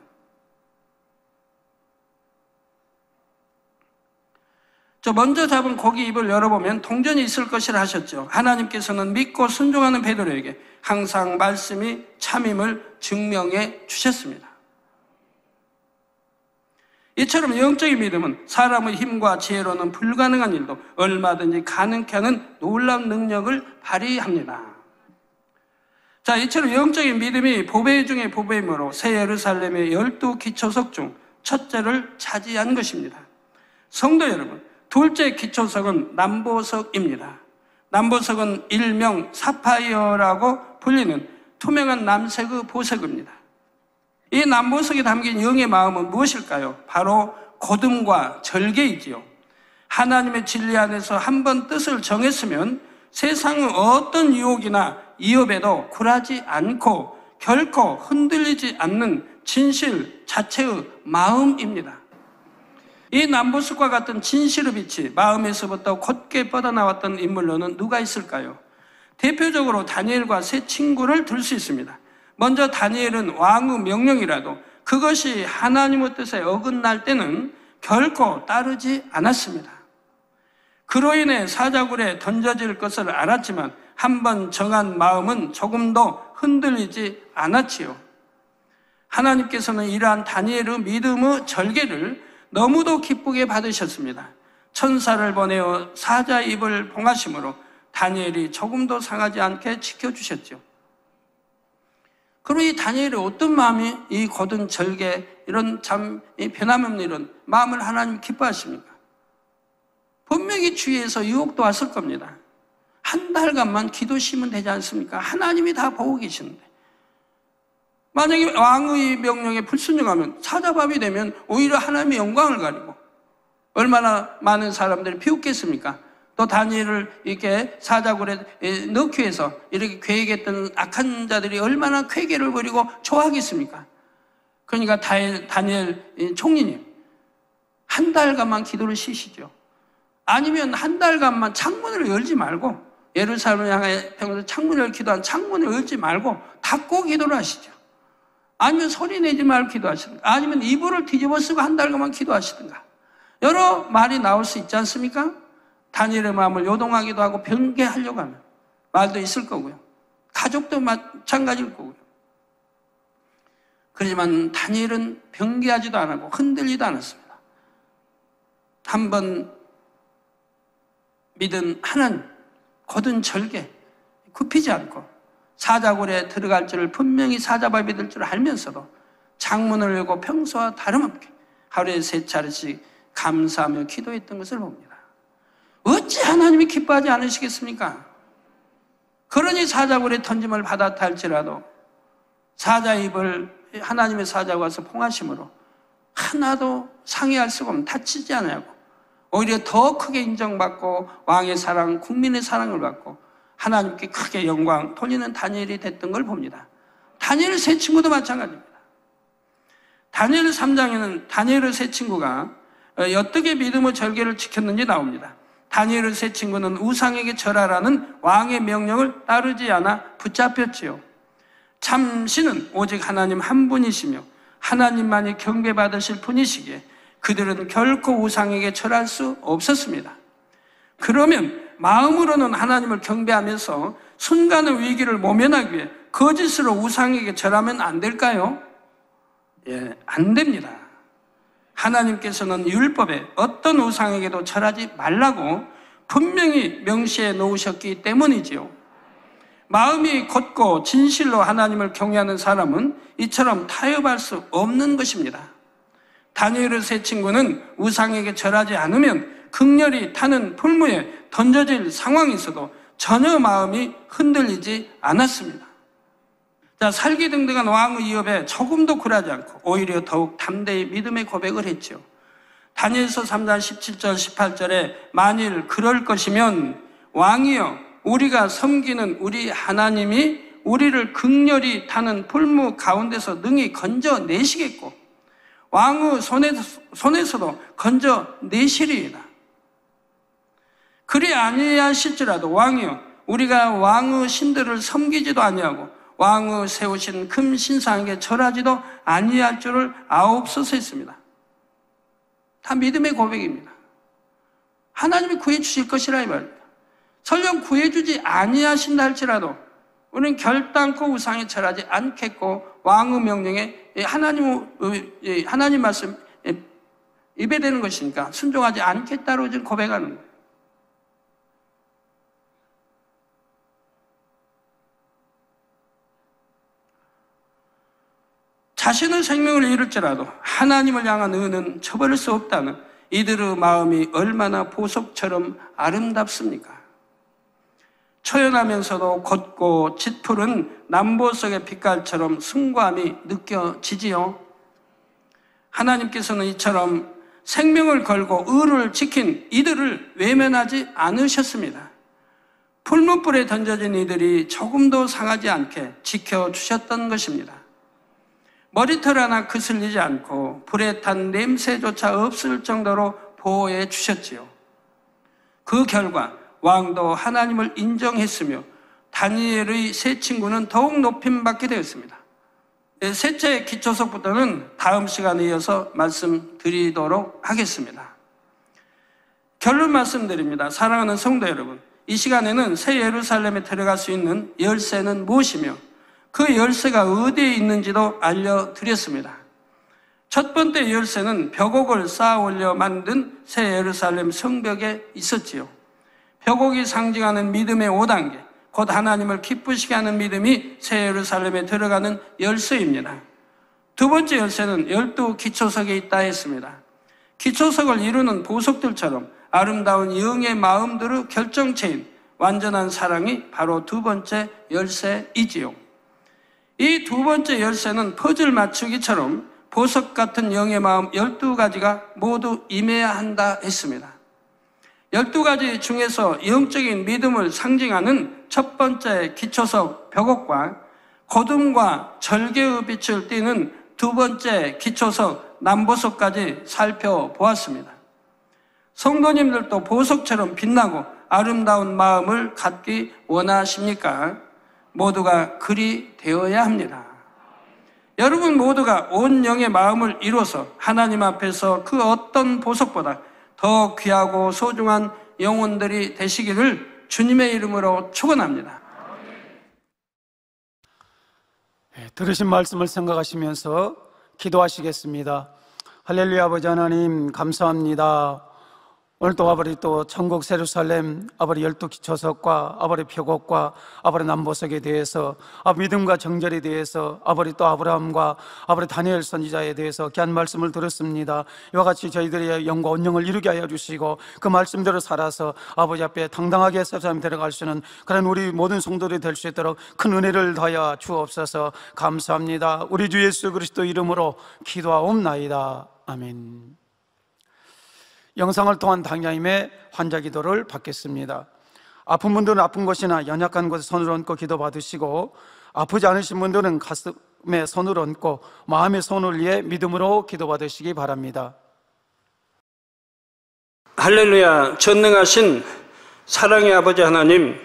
저 먼저 잡은 고기 입을 열어보면 동전이 있을 것이라 하셨죠. 하나님께서는 믿고 순종하는 베드로에게 항상 말씀이 참임을 증명해 주셨습니다. 이처럼 영적인 믿음은 사람의 힘과 지혜로는 불가능한 일도 얼마든지 가능케 하는 놀라운 능력을 발휘합니다. 자, 이처럼 영적인 믿음이 보배 중의 보배이므로 새 예루살렘의 12 기초석 중 첫째를 차지한 것입니다. 성도 여러분, 둘째 기초석은 남보석입니다. 남보석은 일명 사파이어라고 불리는 투명한 남색의 보석입니다. 이 남보석에 담긴 영의 마음은 무엇일까요? 바로 곧음과 절개이지요. 하나님의 진리 안에서 한번 뜻을 정했으면 세상의 어떤 유혹이나 위협에도 굴하지 않고 결코 흔들리지 않는 진실 자체의 마음입니다. 이 남보석과 같은 진실의 빛이 마음에서부터 곧게 뻗어나왔던 인물로는 누가 있을까요? 대표적으로 다니엘과 세 친구를 들 수 있습니다. 먼저 다니엘은 왕의 명령이라도 그것이 하나님의 뜻에 어긋날 때는 결코 따르지 않았습니다. 그로 인해 사자굴에 던져질 것을 알았지만 한번 정한 마음은 조금도 흔들리지 않았지요. 하나님께서는 이러한 다니엘의 믿음의 절개를 너무도 기쁘게 받으셨습니다. 천사를 보내어 사자 입을 봉하심으로 다니엘이 조금도 상하지 않게 지켜주셨죠. 그럼 이 다니엘의 어떤 마음이 이 곧은 절개, 이런 참 변함없는 이런 마음을 하나님 기뻐하십니까? 분명히 주위에서 유혹도 왔을 겁니다. 한 달간만 기도시면 되지 않습니까? 하나님이 다 보고 계시는데. 만약에 왕의 명령에 불순종하면, 사자밥이 되면 오히려 하나님의 영광을 가리고 얼마나 많은 사람들이 비웃겠습니까? 또 다니엘을 이렇게 사자굴에 넣기 위해서 이렇게 계획했던 악한 자들이 얼마나 쾌계를 부리고 좋아하겠습니까? 그러니까 다니엘 총리님, 한 달간만 기도를 쉬시죠. 아니면 한 달간만 창문을 열지 말고, 예루살렘을 향해 평소 창문을 기도한 창문을 열지 말고 닫고 기도를 하시죠. 아니면 소리 내지 말고 기도하시든가, 아니면 이불을 뒤집어 쓰고 한 달간만 기도하시든가. 여러 말이 나올 수 있지 않습니까? 다니엘의 마음을 요동하기도 하고 변개하려고 하면 말도 있을 거고요. 가족도 마찬가지일 거고요. 그렇지만 다니엘은 변개하지도 않았고 흔들리도 않았습니다. 한번 믿은 하나님, 곧은 절개, 굽히지 않고 사자굴에 들어갈 줄을 분명히 사자밥이 될 줄 알면서도 창문을 열고 평소와 다름없게 하루에 3차례씩 감사하며 기도했던 것을 봅니다. 어찌 하나님이 기뻐하지 않으시겠습니까? 그러니 사자굴에 던짐을 받았다 할지라도 사자 입을 하나님의 사자가 와서 봉하심으로 하나도 상의할 수가 없는, 다치지 않냐고 오히려 더 크게 인정받고 왕의 사랑, 국민의 사랑을 받고 하나님께 크게 영광 돌리는 다니엘이 됐던 걸 봅니다. 다니엘 세 친구도 마찬가지입니다. 다니엘 3장에는 다니엘의 세 친구가 어떻게 믿음의 절개를 지켰는지 나옵니다. 다니엘의 세 친구는 우상에게 절하라는 왕의 명령을 따르지 않아 붙잡혔지요. 참 신은 오직 하나님 한 분이시며 하나님만이 경배받으실 분이시기에 그들은 결코 우상에게 절할 수 없었습니다. 그러면 마음으로는 하나님을 경배하면서 순간의 위기를 모면하기 위해 거짓으로 우상에게 절하면 안 될까요? 예, 안 됩니다. 하나님께서는 율법에 어떤 우상에게도 절하지 말라고 분명히 명시해 놓으셨기 때문이지요. 마음이 곧고 진실로 하나님을 경외하는 사람은 이처럼 타협할 수 없는 것입니다. 다니엘의 세 친구는 우상에게 절하지 않으면 극렬히 타는 풀무에 던져질 상황이 있어도 전혀 마음이 흔들리지 않았습니다. 자, 살기등등한 왕의 위협에 조금도 굴하지 않고 오히려 더욱 담대히 믿음의 고백을 했죠. 다니엘서 3장 17절 18절에 만일 그럴 것이면 왕이여 우리가 섬기는 우리 하나님이 우리를 극렬히 타는 풀무 가운데서 능히 건져내시겠고 왕의 손에서도 건져내시리이다. 그리 아니하실지라도 왕이여 우리가 왕의 신들을 섬기지도 아니하고 왕의 세우신 금 신상에게 절하지도 아니할 줄을 아옵소서 했습니다. 다 믿음의 고백입니다. 하나님이 구해주실 것이라 이 말입니다. 설령 구해주지 아니하신다 할지라도 우리는 결단코 우상에 절하지 않겠고 왕의 명령에 하나님 말씀 입에대는 것이니까 순종하지 않겠다고 지금 고백하는 거예요. 자신의 생명을 잃을지라도 하나님을 향한 의는 저버릴 수 없다는 이들의 마음이 얼마나 보석처럼 아름답습니까? 초연하면서도 곧고 짙푸른 남보석의 빛깔처럼 숭고함이 느껴지지요. 하나님께서는 이처럼 생명을 걸고 의를 지킨 이들을 외면하지 않으셨습니다. 풀무불에 던져진 이들이 조금도 상하지 않게 지켜주셨던 것입니다. 머리털 하나 그슬리지 않고 불에 탄 냄새조차 없을 정도로 보호해 주셨지요. 그 결과 왕도 하나님을 인정했으며 다니엘의 세 친구는 더욱 높임받게 되었습니다. 셋째 기초석부터는 다음 시간에 이어서 말씀드리도록 하겠습니다. 결론 말씀드립니다. 사랑하는 성도 여러분, 이 시간에는 새 예루살렘에 들어갈 수 있는 열쇠는 무엇이며 그 열쇠가 어디에 있는지도 알려드렸습니다. 첫 번째 열쇠는 벽옥을 쌓아 올려 만든 새 예루살렘 성벽에 있었지요. 벽옥이 상징하는 믿음의 5단계, 곧 하나님을 기쁘시게 하는 믿음이 새 예루살렘에 들어가는 열쇠입니다. 두 번째 열쇠는 12 기초석에 있다 했습니다. 기초석을 이루는 보석들처럼 아름다운 영의 마음들의 결정체인 완전한 사랑이 바로 두 번째 열쇠이지요. 이 두 번째 열쇠는 퍼즐 맞추기처럼 보석 같은 영의 마음 12가지가 모두 임해야 한다 했습니다. 12가지 중에서 영적인 믿음을 상징하는 첫 번째 기초석 벽옥과 거둠과 절개의 빛을 띠는 두 번째 기초석 남보석까지 살펴보았습니다. 성도님들도 보석처럼 빛나고 아름다운 마음을 갖기 원하십니까? 모두가 그리 되어야 합니다. 여러분 모두가 온 영의 마음을 이뤄서 하나님 앞에서 그 어떤 보석보다 더 귀하고 소중한 영혼들이 되시기를 주님의 이름으로 축원합니다. 들으신 말씀을 생각하시면서 기도하시겠습니다. 할렐루야. 아버지 하나님 감사합니다. 오늘 또 아버지 또 천국 예루살렘 아버지 12기초석과 아버지 벽옥과 아버지 남보석에 대해서 믿음과 정절에 대해서 아버지 또 아브라함과 아버지 다니엘 선지자에 대해서 귀한 말씀을 들었습니다. 이와 같이 저희들의 영과 온영을 이루게 하여 주시고 그 말씀대로 살아서 아버지 앞에 당당하게 세상에 들어갈 수 있는 그런 우리 모든 성도들이 될 수 있도록 큰 은혜를 더하여 주옵소서. 감사합니다. 우리 주 예수 그리스도 이름으로 기도하옵나이다. 아멘. 영상을 통한 당야임의 환자 기도를 받겠습니다. 아픈 분들은 아픈 곳이나 연약한 곳에 손을 얹고 기도 받으시고, 아프지 않으신 분들은 가슴에 손을 얹고 마음의 손을 위해 믿음으로 기도 받으시기 바랍니다. 할렐루야. 전능하신 사랑의 아버지 하나님,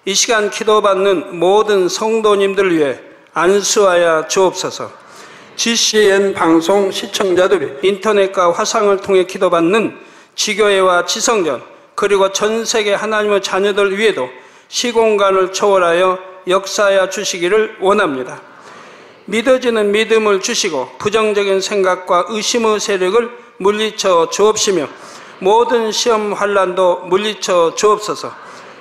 이 시간 기도받는 모든 성도님들을 위해 안수하여 주옵소서. GCN 방송 시청자들이 인터넷과 화상을 통해 기도받는 지교회와 지성전, 그리고 전 세계 하나님의 자녀들 위에도 시공간을 초월하여 역사하여 주시기를 원합니다. 믿어지는 믿음을 주시고 부정적인 생각과 의심의 세력을 물리쳐 주옵시며 모든 시험 환난도 물리쳐 주옵소서.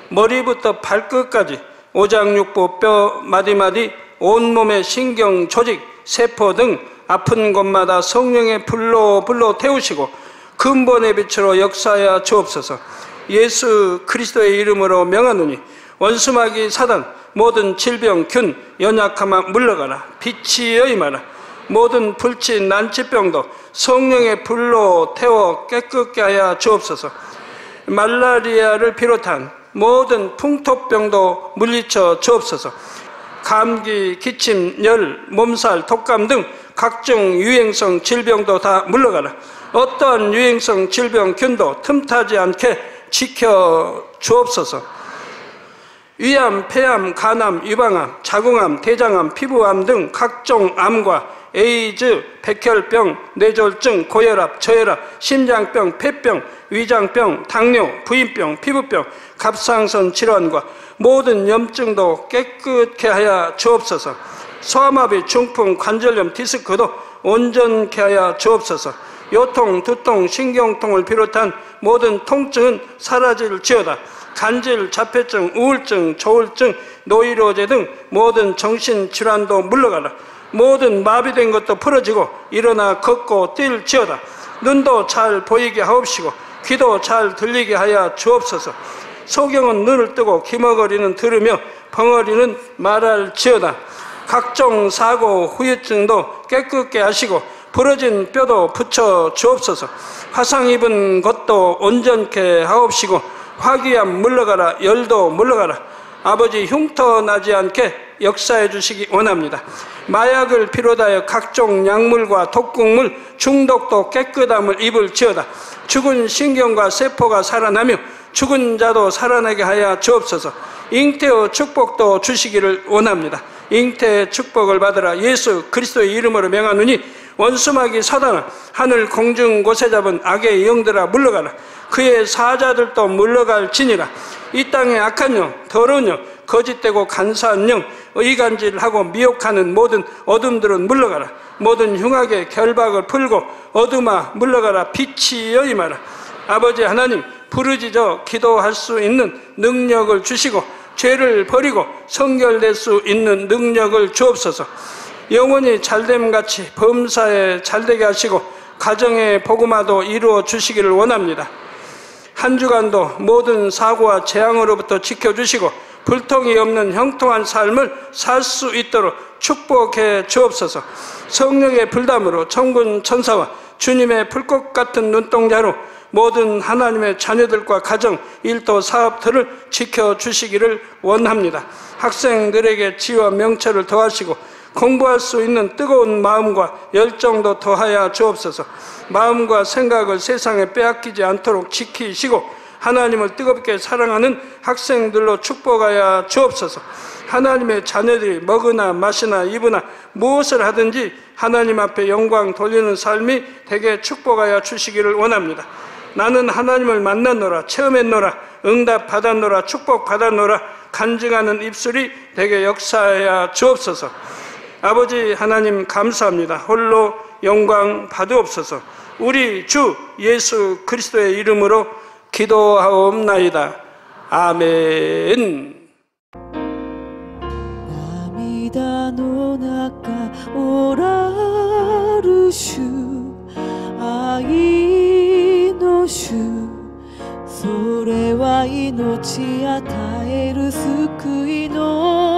머리부터 발끝까지 오장육부 뼈 마디마디 온몸의 신경 조직 세포 등 아픈 곳마다 성령의 불로 태우시고 근본의 빛으로 역사하여 주옵소서. 예수 그리스도의 이름으로 명하노니 원수마귀 사단 모든 질병 균 연약함아 물러가라. 빛이 여임하라. 모든 불치 난치병도 성령의 불로 태워 깨끗게 하여 주옵소서. 말라리아를 비롯한 모든 풍토병도 물리쳐 주옵소서. 감기, 기침, 열, 몸살, 독감 등 각종 유행성 질병도 다 물러가라. 어떠한 유행성 질병 균도 틈타지 않게 지켜 주옵소서. 위암, 폐암, 간암, 유방암, 자궁암, 대장암, 피부암 등 각종 암과 에이즈, 백혈병, 뇌졸중, 고혈압, 저혈압, 심장병, 폐병, 위장병, 당뇨, 부인병, 피부병, 갑상선 질환과 모든 염증도 깨끗게 하여 주옵소서. 소아마비, 중풍, 관절염, 디스크도 온전케 하여 주옵소서. 요통, 두통, 신경통을 비롯한 모든 통증은 사라질지어다. 간질, 자폐증, 우울증, 조울증, 노이로제 등 모든 정신질환도 물러가라. 모든 마비된 것도 풀어지고 일어나 걷고 뛸지어다. 눈도 잘 보이게 하옵시고 귀도 잘 들리게 하여 주옵소서. 소경은 눈을 뜨고 기머거리는 들으며 벙어리는 말할지어다. 각종 사고 후유증도 깨끗게 하시고 부러진 뼈도 붙여 주옵소서. 화상 입은 것도 온전케 하옵시고 화기암 물러가라, 열도 물러가라. 아버지 흉터 나지 않게 역사해 주시기 원합니다. 마약을 비롯하여 각종 약물과 독극물 중독도 깨끗함을 입을지어다. 죽은 신경과 세포가 살아나며 죽은 자도 살아나게 하여 주옵소서. 잉태의 축복도 주시기를 원합니다. 잉태의 축복을 받으라. 예수 그리스도의 이름으로 명하노니 원수마귀 사단아, 하늘 공중 곳에 잡은 악의 영들아 물러가라. 그의 사자들도 물러갈지니라. 이 땅의 악한 영, 더러운 영, 거짓되고 간사한 영, 의간질하고 미혹하는 모든 어둠들은 물러가라. 모든 흉악의 결박을 풀고 어둠아 물러가라. 빛이여 임하라. 아버지 하나님, 부르짖어 기도할 수 있는 능력을 주시고 죄를 버리고 성결될 수 있는 능력을 주옵소서. 영원히 잘됨같이 범사에 잘되게 하시고 가정의 복음화도 이루어 주시기를 원합니다. 한 주간도 모든 사고와 재앙으로부터 지켜주시고 불통이 없는 형통한 삶을 살 수 있도록 축복해 주옵소서. 성령의 불담으로 천군 천사와 주님의 불꽃 같은 눈동자로 모든 하나님의 자녀들과 가정, 일도, 사업들을 지켜주시기를 원합니다. 학생들에게 지혜와 명철을 더하시고 공부할 수 있는 뜨거운 마음과 열정도 더하여 주옵소서. 마음과 생각을 세상에 빼앗기지 않도록 지키시고 하나님을 뜨겁게 사랑하는 학생들로 축복하여 주옵소서. 하나님의 자녀들이 먹으나 마시나 입으나 무엇을 하든지 하나님 앞에 영광 돌리는 삶이 되게 축복하여 주시기를 원합니다. 나는 하나님을 만났노라, 체험했노라, 응답 받았노라, 축복 받았노라 간증하는 입술이 되게 역사하여 주옵소서. 아버지 하나님 감사합니다. 홀로 영광 받으옵소서. 우리 주 예수 그리스도의 이름으로 기도하옵나이다. 아멘. 涙の中おらる主、愛の主、それは命与える救いの